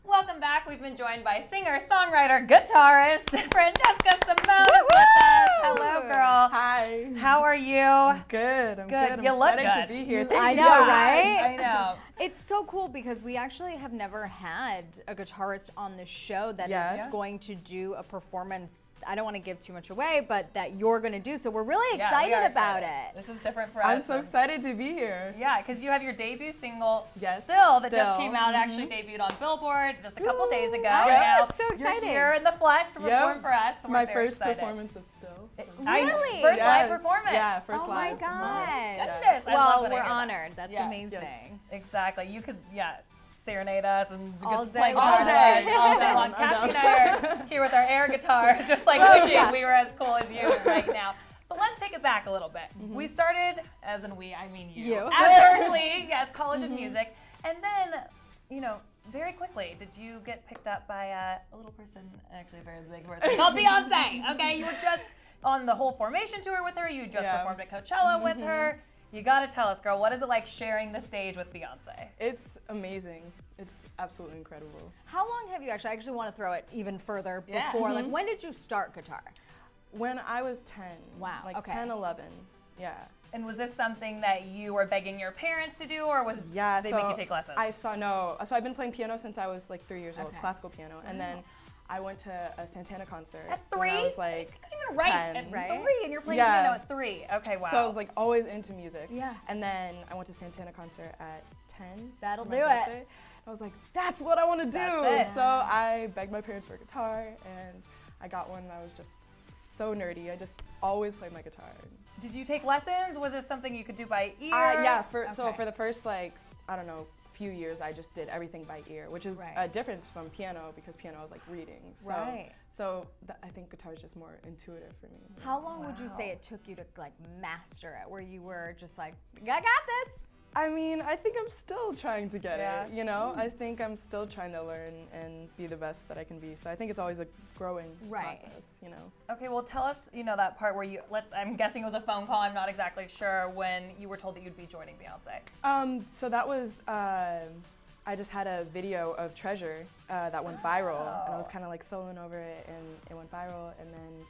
Welcome back. We've been joined by singer, songwriter, guitarist, Francesca Simone is with us. Hello, girl. Hi. How are you? I'm good. I'm Good. good. You I'm look excited good. to be here. I Thank know, you. right? I know. It's so cool because we actually have never had a guitarist on the show that is going to do a performance. I don't want to give too much away, but that you're going to do. So we're really excited about it. This is different for us. I'm so excited to be here. Yeah, because you have your debut single, Yes, Still, that just Still. came out. It actually debuted on Billboard just a couple days ago. Yeah, it's so You're exciting. here in the flesh to perform for us. So My we're very first excited. performance of Still. So. Really? First live Yes. performance. Yeah, first Oh live. my God. Goodness. I love Well, when I we're hear that. honored. That's Yes. amazing. Yes. Exactly. You could, serenade us and All get day play long. guitar All day. all day long. I'm Cassie down. and I are here with our air guitars, just like wishing we were as cool as you right now. But let's take it back a little bit. We started, as in we, I mean you, at Berkeley, as College of Music, and then, very quickly, did you get picked up by a little person, actually a very big person, called Beyonce? Okay, you were just on the whole formation tour with her. You just performed at Coachella with her. You got to tell us, girl, what is it like sharing the stage with Beyonce? It's amazing. It's absolutely incredible. How long have you actually? I actually want to throw it even further before. Like, when did you start guitar? When I was 10. Wow, Like okay. 10, 11. Yeah. And was this something that you were begging your parents to do, or was they make you take lessons? So I've been playing piano since I was like 3 years old, classical piano, and then I went to a Santana concert at 3? when I was like I couldn't even write 10. at Right? 3, and you're playing piano at 3. Okay, wow. So I was like always into music. Yeah. And then I went to Santana concert at 10. That'll for my do it. birthday. I was like, that's what I want to do. That's it. So I begged my parents for a guitar, and I got one. And I was just so nerdy. I just always played my guitar. Did you take lessons? Was this something you could do by ear? Yeah. So for the first few years, I just did everything by ear, which is a difference from piano because piano is like reading. So, I think guitar is just more intuitive for me. How long would you say it took you to like master it? Where you were just like, I got this. I mean, I think I'm still trying to get it, I think I'm still trying to learn and be the best that I can be. So I think it's always a growing process, Okay, well tell us, that part where I'm guessing it was a phone call, I'm not exactly sure, when you were told that you'd be joining Beyonce. So that was, I just had a video of Treasure that went viral, and I was kind of like soloing over it, and it went viral, and then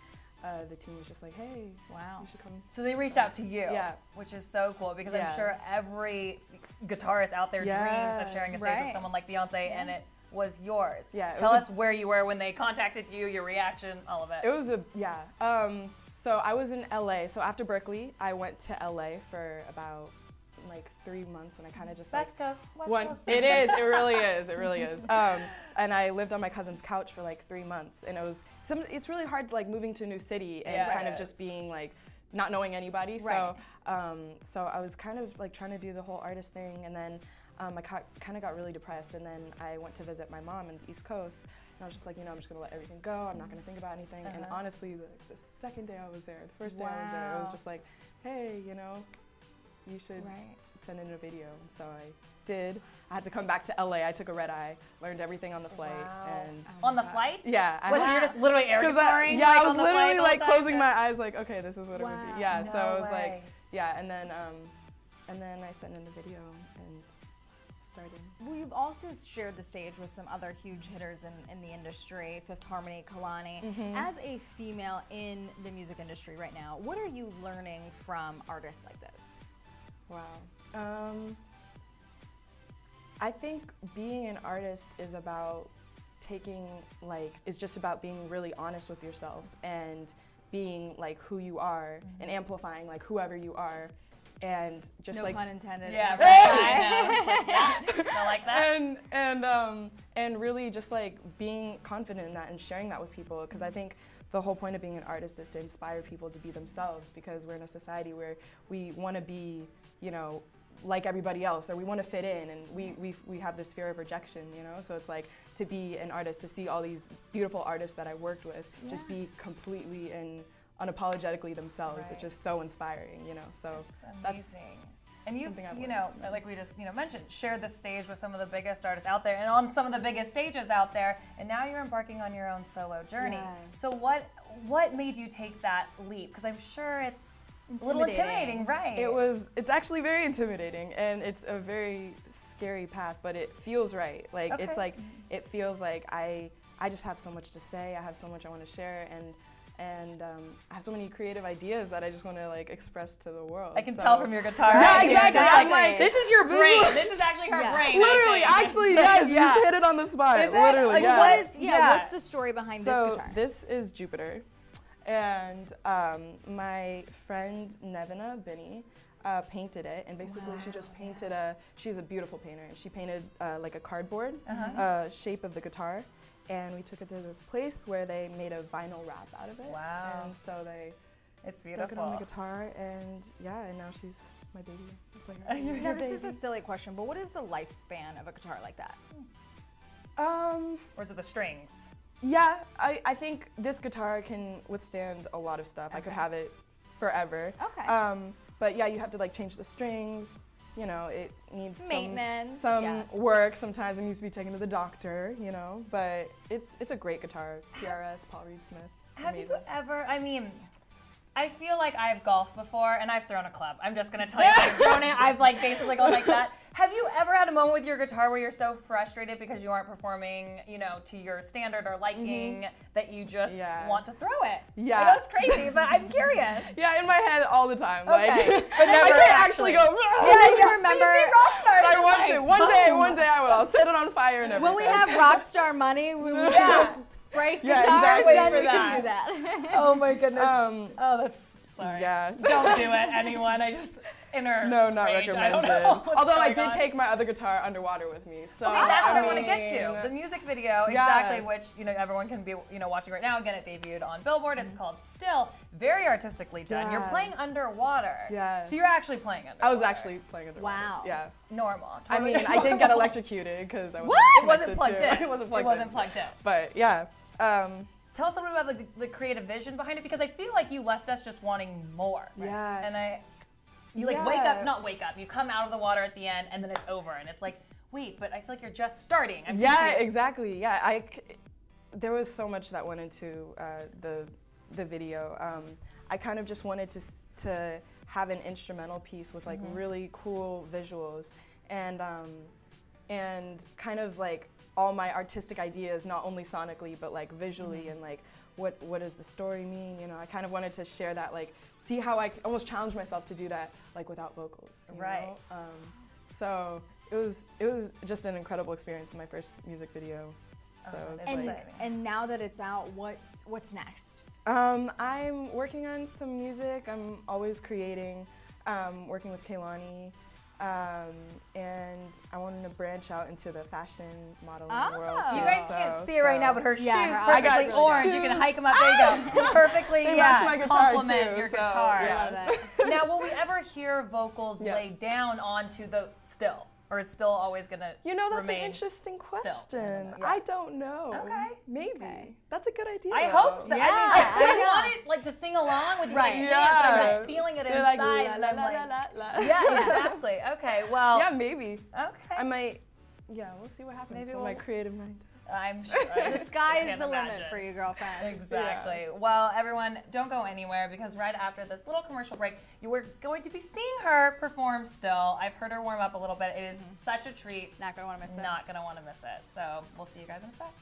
the team was just like, hey, you should come. So they reached out to you, which is so cool because I'm sure every guitarist out there dreams of sharing a stage with someone like Beyonce, and it was yours. Tell us where you were when they contacted you, your reaction, all of it. It was so I was in LA. So after Berkeley, I went to LA for about like 3 months, and I kind of just West Coast. It is. It really is. It really is. And I lived on my cousin's couch for like 3 months, and it's really hard like moving to a new city and kind of just being like not knowing anybody. So so I was kind of like trying to do the whole artist thing, and then I kind of got really depressed, and then I went to visit my mom in the East Coast, and I was just like, I'm just gonna let everything go. I'm not gonna think about anything. And honestly, the second day I was there, the first day I was there, it was just like, hey, you should send in a video. And so I did. I had to come back to LA. I took a red eye, learned everything on the flight. And on the flight? Yeah. So you're just literally air guitaring? I was literally like closing my eyes like, okay, this is what it would be. Yeah, so it was like, and then I sent in the video and started. Well, you've also shared the stage with some other huge hitters in the industry, Fifth Harmony, Kehlani. As a female in the music industry right now, what are you learning from artists like this? Wow. I think being an artist is about just about being really honest with yourself and being like who you are and amplifying like whoever you are, and just no like pun intended. Yeah, right. I like that. And really just like being confident in that and sharing that with people, because I think the whole point of being an artist is to inspire people to be themselves, because we're in a society where we want to be, like everybody else, or we want to fit in, and we have this fear of rejection, so it's like to be an artist, to see all these beautiful artists that I worked with just be completely and unapologetically themselves. It's just so inspiring, so it's amazing. And you like we just mentioned, shared the stage with some of the biggest artists out there and on some of the biggest stages out there, and now you're embarking on your own solo journey. So what made you take that leap? Because I'm sure it's a little intimidating, right? It's actually very intimidating, and it's a very scary path, but it feels right. Like it's like it feels like I just have so much to say. I have so much I want to share, and I have so many creative ideas that I just want to like express to the world. I can tell from your guitar. Yeah, exactly. I'm like, this is your brain. This is actually her brain. Literally, actually, yes, you hit it on the spot. Is it? Literally, Like, what's the story behind this guitar? This is Jupiter, and my friend Nevina Binney painted it, and basically she just painted she's a beautiful painter, and she painted like a cardboard shape of the guitar. And we took it to this place where they made a vinyl wrap out of it. Wow. And so it's stuck beautiful. it on the guitar, and and now she's my baby. Now this is a silly question, but what is the lifespan of a guitar like that? Or is it the strings? Yeah, I think this guitar can withstand a lot of stuff. I could have it forever. Okay. But yeah, you have to like change the strings. You know, it needs maintenance, some work. Sometimes it needs to be taken to the doctor, you know, but it's a great guitar. PRS, Paul Reed Smith. Have you ever, I mean, I feel like I've golfed before and I've thrown a club. I'm just going to tell you, I've thrown it. I've like basically gone like that. Have you ever had a moment with your guitar where you're so frustrated because you aren't performing, you know, to your standard or liking that you just want to throw it? Yeah. I know it's crazy, but I'm curious. Yeah, in my head all the time. Okay. Like, but never I can't actually go. Yeah, you remember. I want to. One day I will. I'll set it on fire and everything. When we have Rockstar money, we will just break guitars, then we can do that. Oh my goodness. Oh, that's, sorry. Yeah. Don't do it, anyone. I just, inner No, not rage. recommended. Although I did take my other guitar underwater with me. So okay, that's what I want to get to. The music video, exactly, which, you know, everyone can be, you know, watching right now. Again, it debuted on Billboard. It's called Still. Very artistically done. You're playing underwater. Yeah. So you're actually playing underwater. I was actually playing underwater. Wow. Yeah. Normal. Totally. I mean, I did get electrocuted because I wasn't plugged in. It wasn't plugged in. It wasn't plugged in. But yeah. Tell us a little bit about the creative vision behind it, because I feel like you left us just wanting more. Right? Yeah. And you like not wake up, you come out of the water at the end and then it's over and it's like, wait, but I feel like you're just starting. I'm confused. Exactly. Yeah, there was so much that went into the video. I kind of just wanted to have an instrumental piece with like really cool visuals and kind of like all my artistic ideas, not only sonically but like visually and like what does the story mean? You know, I kind of wanted to share that, like see how I almost challenged myself to do that like without vocals. You know? So it was just an incredible experience in my first music video. So and now that it's out, what's next? I'm working on some music. I'm always creating, working with Kehlani. And I wanted to branch out into the fashion modeling world too. You guys can't see it right now, but her shoes perfectly orange. You can hike them up. There you go. Perfectly. They match my guitar complement too, your guitar. Yeah. I love it. Now, will we ever hear vocals laid down onto the Still? Or is Still always going to You know, that's an interesting question. I don't know. Okay. Maybe. Okay. That's a good idea. I hope so. Yeah, I mean, I want it like to sing along with you, like dance, but I'm just feeling it inside. Like, and I'm like, yeah, exactly. Okay, well. Yeah, maybe. Okay. I might, we'll see what happens with my creative mind. I'm sure. The sky is the limit for you, girlfriend. Exactly. Yeah. Well, everyone, don't go anywhere, because right after this little commercial break, you are going to be seeing her perform Still. I've heard her warm up a little bit. It is such a treat. Not going to want to miss it. Not going to want to miss it. So we'll see you guys in a sec.